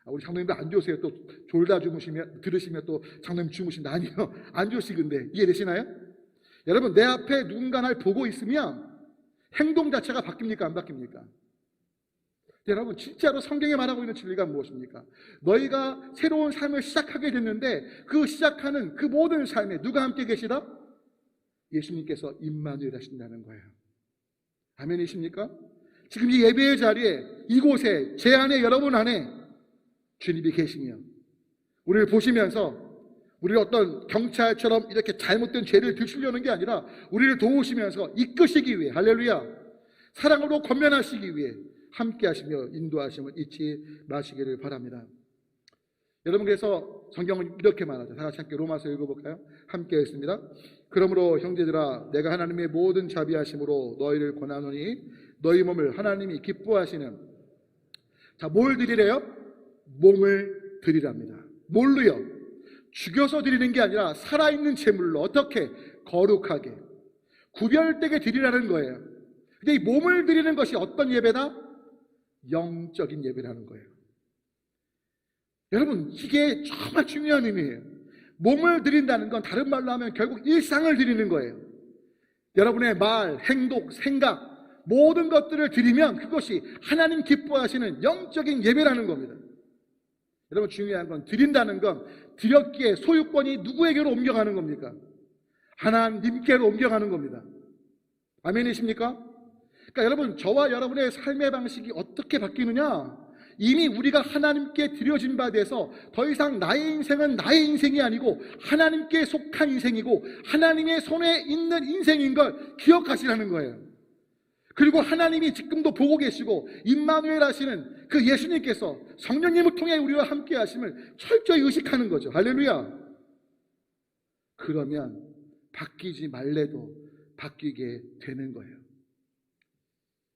우리 장모님들 안 조세요. 또 졸다 주무시면 들으시면 또 장모님 주무신다. 아니요, 안 조시근데 이해되시나요? 여러분, 내 앞에 누군가 날 보고 있으면 행동 자체가 바뀝니까? 안 바뀝니까? 여러분, 진짜로 성경에 말하고 있는 진리가 무엇입니까? 너희가 새로운 삶을 시작하게 됐는데 그 시작하는 그 모든 삶에 누가 함께 계시다? 예수님께서 임마누엘 하신다는 거예요. 아멘이십니까? 지금 이 예배의 자리에 이곳에 제 안에 여러분 안에 주님이 계시며 우리를 보시면서 우리를 어떤 경찰처럼 이렇게 잘못된 죄를 들추려는 게 아니라 우리를 도우시면서 이끄시기 위해, 할렐루야, 사랑으로 권면하시기 위해 함께 하시며 인도하심을 잊지 마시기를 바랍니다. 여러분, 그래서 성경은 이렇게 말하죠. 다 같이 함께 로마서 읽어볼까요? 함께 읽습니다. 그러므로 형제들아, 내가 하나님의 모든 자비하심으로 너희를 권하노니 너희 몸을 하나님이 기뻐하시는, 자, 뭘 드리래요? 몸을 드리랍니다. 뭘로요? 죽여서 드리는 게 아니라 살아있는 제물로, 어떻게? 거룩하게 구별되게 드리라는 거예요. 근데 이 몸을 드리는 것이 어떤 예배다? 영적인 예배라는 거예요. 여러분, 이게 정말 중요한 의미예요. 몸을 드린다는 건 다른 말로 하면 결국 일상을 드리는 거예요. 여러분의 말, 행동, 생각, 모든 것들을 드리면 그것이 하나님 기뻐하시는 영적인 예배라는 겁니다. 여러분, 중요한 건 드린다는 건 드렸기에 소유권이 누구에게로 옮겨가는 겁니까? 하나님께로 옮겨가는 겁니다. 아멘이십니까? 그러니까 여러분, 저와 여러분의 삶의 방식이 어떻게 바뀌느냐? 이미 우리가 하나님께 드려진 바 돼서 더 이상 나의 인생은 나의 인생이 아니고 하나님께 속한 인생이고 하나님의 손에 있는 인생인 걸 기억하시라는 거예요. 그리고 하나님이 지금도 보고 계시고 임마누엘 하시는 그 예수님께서 성령님을 통해 우리와 함께 하심을 철저히 의식하는 거죠. 할렐루야. 그러면 바뀌지 말래도 바뀌게 되는 거예요.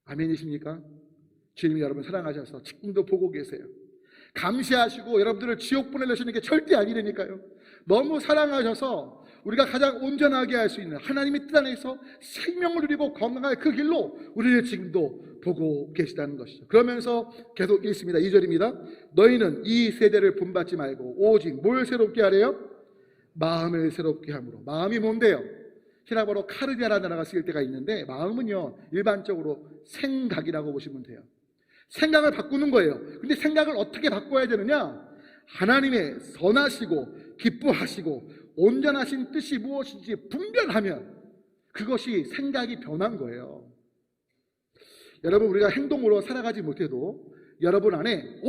아멘이십니까? 주님이 여러분 사랑하셔서 지금도 보고 계세요. 감시하시고 여러분들을 지옥 보내려시는 게 절대 아니라니까요. 너무 사랑하셔서 우리가 가장 온전하게 할 수 있는 하나님의 뜻 안에서 생명을 누리고 건강할 그 길로 우리를 지금도 보고 계시다는 것이죠. 그러면서 계속 읽습니다. 2절입니다. 너희는 이 세대를 본받지 말고 오직 뭘 새롭게 하래요? 마음을 새롭게 함으로. 마음이 뭔데요? 히라보로 카르디아라는 단어가 쓰일 때가 있는데, 마음은요 일반적으로 생각이라고 보시면 돼요. 생각을 바꾸는 거예요. 근데 생각을 어떻게 바꿔야 되느냐? 하나님의 선하시고 기뻐하시고 온전하신 뜻이 무엇인지 분별하면 그것이 생각이 변한 거예요. 여러분, 우리가 행동으로 살아가지 못해도 여러분 안에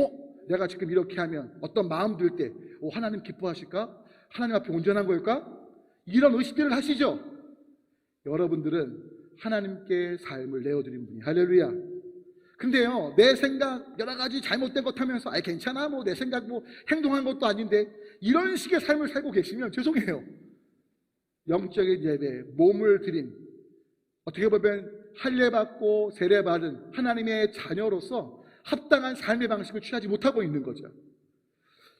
내가 지금 이렇게 하면 어떤 마음 들 때 하나님 기뻐하실까? 하나님 앞에 온전한 걸까? 이런 의식들을 하시죠. 여러분들은 하나님께 삶을 내어드린 분이, 할렐루야. 근데요, 내 생각 여러 가지 잘못된 것 하면서 괜찮아, 내 생각 행동한 것도 아닌데, 이런 식의 삶을 살고 계시면 죄송해요. 영적인 예배, 몸을 드린, 어떻게 보면 할례받고 세례받은 하나님의 자녀로서 합당한 삶의 방식을 취하지 못하고 있는 거죠.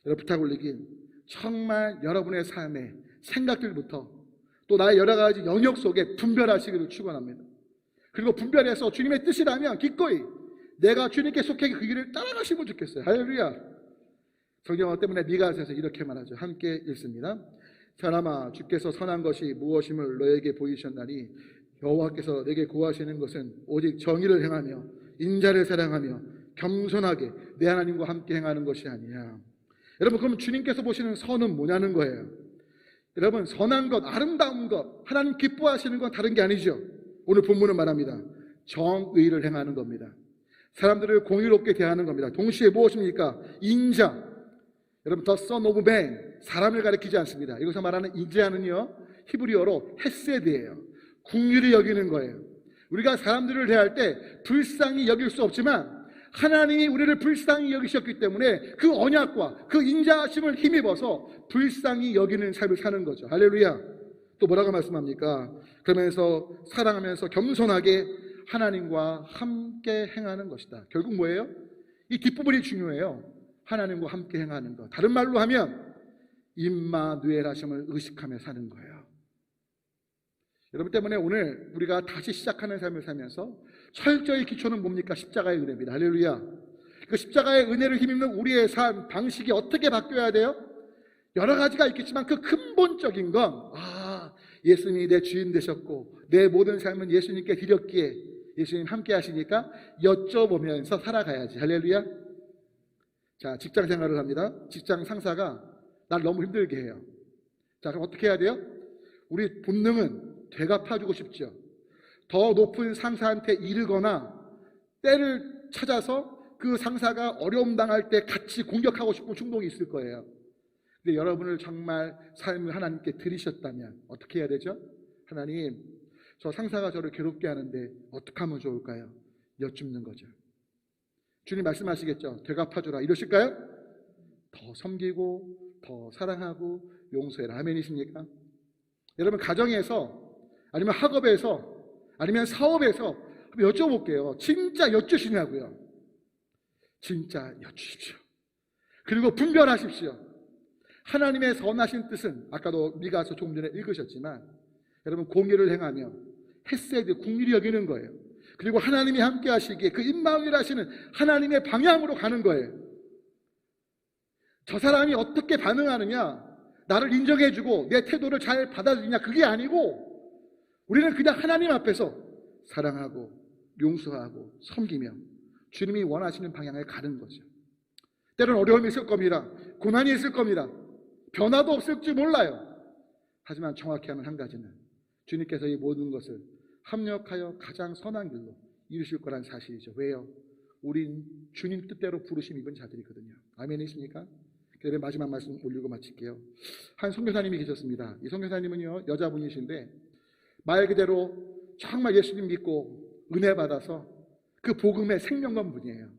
여러분, 부탁 올리긴 정말 여러분의 삶의 생각들부터 또 나의 여러 가지 영역 속에 분별하시기를 축원합니다. 그리고 분별해서 주님의 뜻이라면 기꺼이 내가 주님께 속해 그 길을 따라가시면 좋겠어요. 할렐루야. 성경 때문에 미가서에서 이렇게 말하죠. 함께 읽습니다. 사람아, 주께서 선한 것이 무엇임을 너에게 보이셨나니 여호와께서 내게 구하시는 것은 오직 정의를 행하며 인자를 사랑하며 겸손하게 내 하나님과 함께 행하는 것이 아니야. 여러분, 그럼 주님께서 보시는 선은 뭐냐는 거예요. 여러분, 선한 것, 아름다운 것, 하나님 기뻐하시는 건 다른 게 아니죠. 오늘 본문은 말합니다. 정의를 행하는 겁니다. 사람들을 공의롭게 대하는 겁니다. 동시에 무엇입니까? 인자. 여러분, the son of man, 사람을 가리키지 않습니다. 여기서 말하는 인자는요, 히브리어로 헤세드예요. 긍휼히 여기는 거예요. 우리가 사람들을 대할 때 불쌍히 여길 수 없지만 하나님이 우리를 불쌍히 여기셨기 때문에 그 언약과 그 인자하심을 힘입어서 불쌍히 여기는 삶을 사는 거죠. 할렐루야. 또 뭐라고 말씀합니까? 그러면서 사랑하면서 겸손하게 하나님과 함께 행하는 것이다. 결국 뭐예요? 이 뒷부분이 중요해요. 하나님과 함께 행하는 것. 다른 말로 하면 임마누엘 하심을 의식하며 사는 거예요. 여러분 때문에 오늘 우리가 다시 시작하는 삶을 살면서 철저히 기초는 뭡니까? 십자가의 은혜입니다. 할렐루야. 그 십자가의 은혜를 힘입는 우리의 삶 방식이 어떻게 바뀌어야 돼요? 여러 가지가 있겠지만 그 근본적인 건 예수님이 내 주인 되셨고 내 모든 삶은 예수님께 드렸기에 예수님 함께 하시니까 여쭤보면서 살아가야지. 할렐루야. 자, 직장 생활을 합니다. 직장 상사가 날 너무 힘들게 해요. 자, 그럼 어떻게 해야 돼요? 우리 본능은 되갚아주고 싶죠. 더 높은 상사한테 이르거나 때를 찾아서 그 상사가 어려움 당할 때 같이 공격하고 싶은 충동이 있을 거예요. 근데 여러분을 정말 삶을 하나님께 드리셨다면 어떻게 해야 되죠? 하나님, 저 상사가 저를 괴롭게 하는데 어떻게 하면 좋을까요? 여쭙는 거죠. 주님 말씀하시겠죠? 되갚아주라 이러실까요? 더 섬기고 더 사랑하고 용서해라. 아멘이십니까? 여러분 가정에서 아니면 학업에서 아니면 사업에서 한번 여쭤볼게요. 진짜 여쭈시냐고요. 진짜 여쭈십시오. 그리고 분별하십시오. 하나님의 선하신 뜻은 아까도 미가서 조금 전에 읽으셨지만 여러분 공의를 행하며 헤세드 국리를 여기는 거예요. 그리고 하나님이 함께 하시기에 그 임마누엘 하시는 하나님의 방향으로 가는 거예요. 저 사람이 어떻게 반응하느냐, 나를 인정해주고 내 태도를 잘 받아들이냐, 그게 아니고 우리는 그냥 하나님 앞에서 사랑하고 용서하고 섬기며 주님이 원하시는 방향에 가는 거죠. 때로는 어려움이 있을 겁니다. 고난이 있을 겁니다. 변화도 없을지 몰라요. 하지만 정확히 하는 한 가지는 주님께서 이 모든 것을 합력하여 가장 선한 길로 이루실 거란 사실이죠. 왜요? 우린 주님 뜻대로 부르심 입은 자들이거든요. 아멘이십니까? 그래서 마지막 말씀 올리고 마칠게요. 한 선교사님이 계셨습니다. 이 선교사님은요, 여자분이신데 말 그대로 정말 예수님 믿고 은혜 받아서 그 복음의 생명건 분이에요.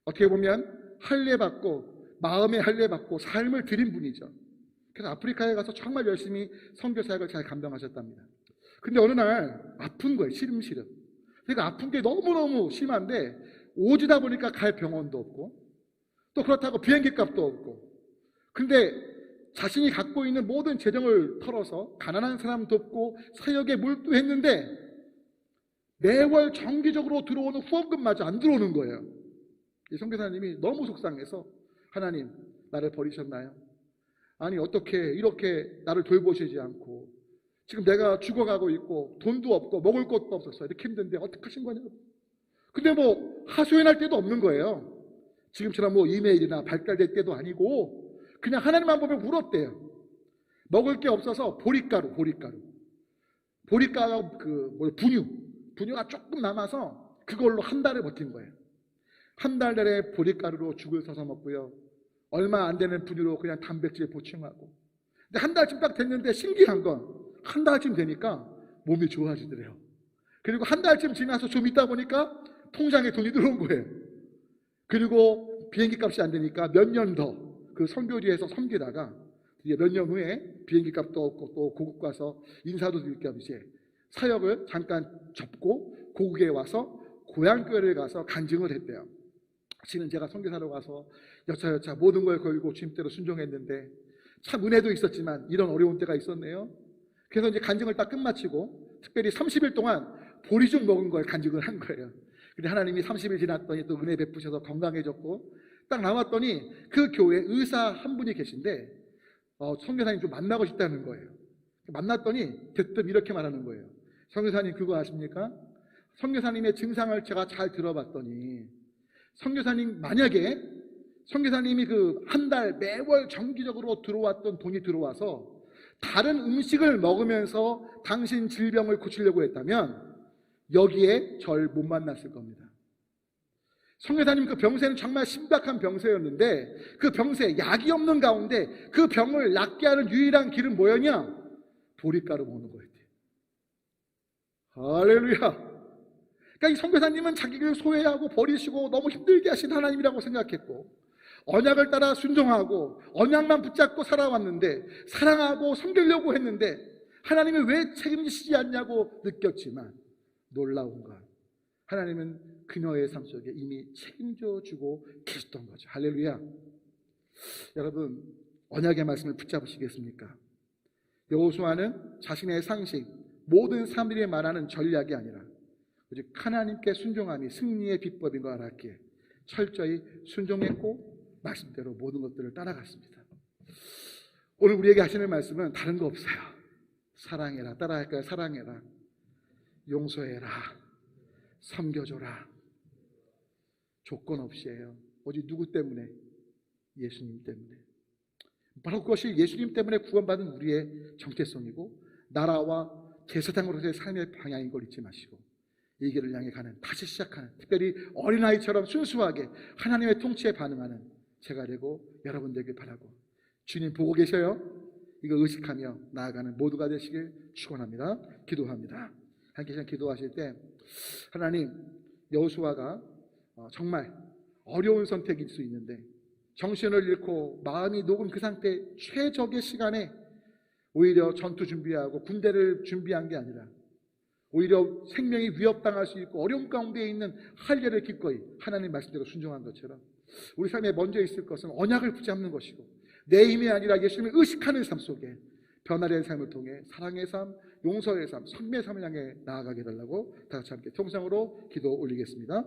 어떻게 보면 할례받고 마음의 할례받고 삶을 드린 분이죠. 그래서 아프리카에 가서 정말 열심히 선교 사역을 잘 감당하셨답니다. 근데 어느 날 아픈 거예요. 시름시름. 그러니까 아픈 게 너무너무 심한데 오지다 보니까 갈 병원도 없고 또 그렇다고 비행기 값도 없고, 근데 자신이 갖고 있는 모든 재정을 털어서 가난한 사람 돕고 사역에 몰두했는데 매월 정기적으로 들어오는 후원금마저 안 들어오는 거예요. 이 선교사님이 너무 속상해서 하나님, 나를 버리셨나요? 아니 어떻게 이렇게 나를 돌보시지 않고 지금 내가 죽어가고 있고 돈도 없고 먹을 것도 없었어. 이렇게 힘든데 어떻게 하신 거냐고. 근데 뭐 하소연할 데도 없는 거예요. 지금처럼 뭐 이메일이나 발달될 때도 아니고 그냥 하나님만 보면 울었대요. 먹을 게 없어서 보리가루 분유가 조금 남아서 그걸로 한 달을 버틴 거예요. 한 달 내내 보리가루로 죽을 서서 먹고요. 얼마 안 되는 분유로 그냥 단백질 보충하고. 근데 한 달쯤 딱 됐는데 신기한 건 한 달쯤 되니까 몸이 좋아지더래요. 그리고 한 달쯤 지나서 좀 있다 보니까 통장에 돈이 들어온 거예요. 그리고 비행기 값이 안 되니까 몇 년 더 그 선교지에서 섬기다가 이제 몇 년 후에 비행기 값도 없고 또 고국 가서 인사도 드릴 겸 이제 사역을 잠깐 접고 고국에 와서 고향교회를 가서 간증을 했대요. 사실은 제가 선교사로 가서 여차여차 모든 걸 걸고 주님대로 순종했는데 참 은혜도 있었지만 이런 어려운 때가 있었네요. 그래서 이제 간증을 딱 끝마치고 특별히 30일 동안 보리죽 먹은 걸 간증을 한 거예요. 근데 하나님이 30일 지났더니 또 은혜 베푸셔서 건강해졌고 딱 나왔더니 그 교회 의사 한 분이 계신데 선교사님 좀 만나고 싶다는 거예요. 만났더니 대뜸 이렇게 말하는 거예요. 선교사님 그거 아십니까? 선교사님의 증상을 제가 잘 들어봤더니 선교사님 만약에 선교사님이 그 한 달 매월 정기적으로 들어왔던 돈이 들어와서 다른 음식을 먹으면서 당신 질병을 고치려고 했다면 여기에 절 못 만났을 겁니다. 선교사님 그 병세는 정말 심각한 병세였는데 그 병세 약이 없는 가운데 그 병을 낫게 하는 유일한 길은 뭐였냐? 보리가루 먹는 거였대요. 할렐루야. 그러니까 이 선교사님은 자기를 소외하고 버리시고 너무 힘들게 하신 하나님이라고 생각했고 언약을 따라 순종하고 언약만 붙잡고 살아왔는데 사랑하고 섬기려고 했는데 하나님이 왜 책임지시지 않냐고 느꼈지만 놀라운 건 하나님은 그녀의 삶 속에 이미 책임져 주고 계셨던 거죠. 할렐루야. 여러분 언약의 말씀을 붙잡으시겠습니까? 여호수아는 자신의 상식 모든 사람들이 말하는 전략이 아니라 오직 하나님께 순종함이 승리의 비법인 걸 알았기에 철저히 순종했고 말씀대로 모든 것들을 따라갔습니다. 오늘 우리에게 하시는 말씀은 다른 거 없어요. 사랑해라. 따라할까요? 사랑해라. 용서해라. 섬겨줘라. 조건 없이 해요. 오직 누구 때문에? 예수님 때문에. 바로 그것이 예수님 때문에 구원받은 우리의 정체성이고 나라와 제사장으로서의 삶의 방향인 걸 잊지 마시고 이 길을 향해 가는, 다시 시작하는, 특별히 어린아이처럼 순수하게 하나님의 통치에 반응하는 제가 되고 여러분 되길 바라고, 주님 보고 계셔요? 이거 의식하며 나아가는 모두가 되시길 축원합니다. 기도합니다. 함께 시간 기도하실 때 하나님, 여호수아가 정말 어려운 선택일 수 있는데 정신을 잃고 마음이 녹은 그 상태 최적의 시간에 오히려 전투 준비하고 군대를 준비한 게 아니라 오히려 생명이 위협당할 수 있고 어려움 가운데 있는 할례를 기꺼이 하나님 말씀대로 순종한 것처럼 우리 삶에 먼저 있을 것은 언약을 붙잡는 것이고 내 힘이 아니라 예수님을 의식하는 삶 속에 변화된 삶을 통해 사랑의 삶, 용서의 삶, 선미의 삶을 향해 나아가게 해달라고 다 같이 함께 통성으로 기도 올리겠습니다.